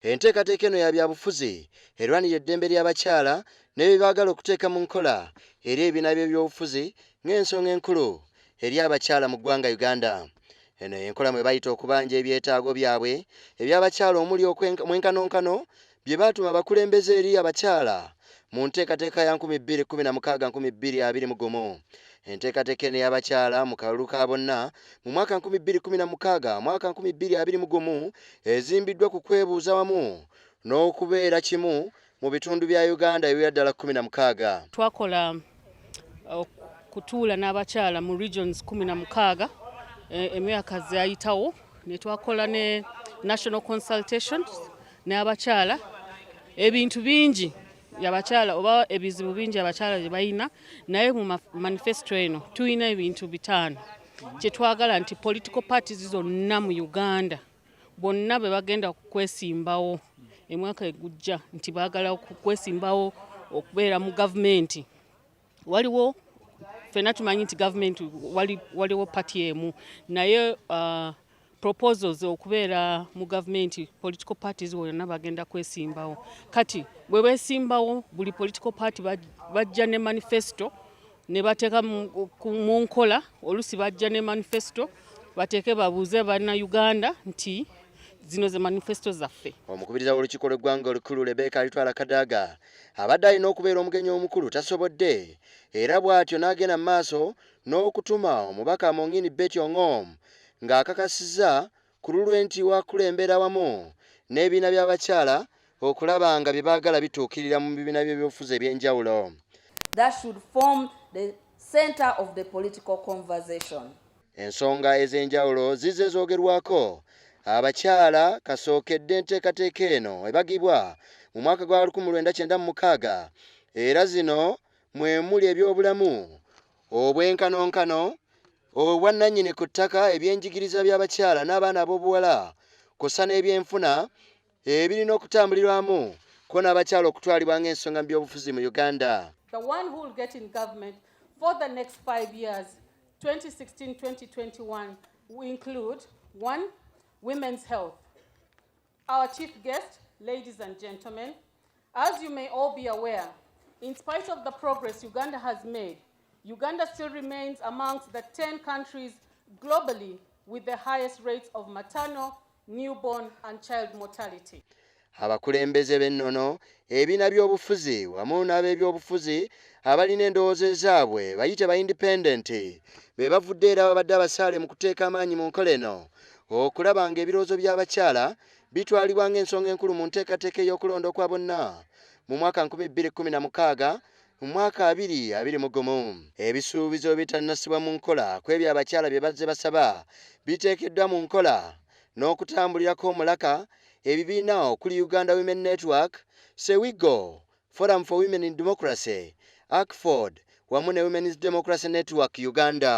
Enteekateeka eno ya byabufuzi erwanira eddembe ly'abakyala ne bye baagala okuteeka mu nkola eri ebibiina by'ebyobufuzi ng'ensonga enkulu eri abakyala mu ggwanga Uganda. Eno y'enkola mwe bayita okubanja ebyetaago byabwe eby'abakyala omuli omwenkanonkano bye baatuma abakulembeze eri abakyala mu nteekateeka ya 2016-2021. Enteekateeka eno y'abakyala mu kalulu ka bonna mu mwaka 2016 mwaka 2021 ezimbiddwa ku kwebuuza wamu n'okubeera kimu mu bitundu bya Uganda ebiwera ddala 16. Twakola kutuula n'abakyala mu regions 16 emyaka zayitawo ne twakola ne national consultations n'abakyala ebintu bingi yabakyala oba ebizibu bingi abakyala bye bayina naye mu manifesto eno tuyina ebintu 5 kye twagala nti political parties zonna mu Uganda bonna be bagenda kwesimbawo emwaka egujja nti baagala kwesimbawo okubeera mu gavumenti waliwo fena tumanyi nti gavumenti waliwo party emu naye proposals okubeera mu gavumenti political parties bonna bagenda kwesimbawo kati bwe beesimbawo buli political party bajja ne manifesto ne bateeka mu nkola olusi bajja ne manifesto bateeke babuuze banna Uganda nti zino ze manifesto zaffe. Omukubiriza w'olukiiko lw'eggwanga olukulu Rebecca Alitwala Kadaga abadde alina okubeera omugenyi omukulu tasobodde era bw'atyo n'agenda mu maaso n'okutuma omubaka Mongini Betty Ongom ng'akakasizza ku lulwe nti wakulembera wamu n'ebibiina by'abakyala okulaba nga bye baagala bituukirira mu bibiina by'ebyobufuzi eby'enjawulo. That should form the center of the political conversation. Ensonga ez'enjawulo zizze zoogerwako abakyala kasookedde enteekateeka eno ebagibwa mu mwaka gwa 1996 era zino mwe muli ebyobulamu obwenkanonkano obwannannyini ku ttaka ebyenjigiriza by'abakyala n'abaana ab'obuwala kussa n'ebyenfuna ebirina okutambulirwamu ko n'abakyala okutwalibwa ng'ensonga mu byobufuzi mu Uganda. The one who will get in government for the next 5 years 2016-2021 will include 1. Women's health. Our chief guest, ladies and gentlemen, as you may all be aware, in spite of the progress Uganda has made, Uganda still remains amongst the 10 countries globally with the highest rates of maternal, newborn and child mortality. Abakulembeze b'ennono ebibiina by'obufuzi wamu n'ab'ebyobufuzi abalina endowooza ezaabwe bayite ba independent be bavudde era babadde abasaale mu kuteeka amaanyi mu nkola eno okulaba ng'ebirowoozo by'abakyala bitwalibwa ng'ensonga enkulu mu nteekateeka ey'okulonda kwa bonna mu mwaka 2016 mu mwaka 2021. Ebisuubizo bitannasibwa mu nkola ku ebyo abakyala bye bazze basaba biteekeddwa mu nkola n'okutambulirako omulaka ebibiina okuli Uganda Women Network, Sewigo, Forum for Women in Democracy, ACFOD wamu ne Women's Democracy Network Uganda.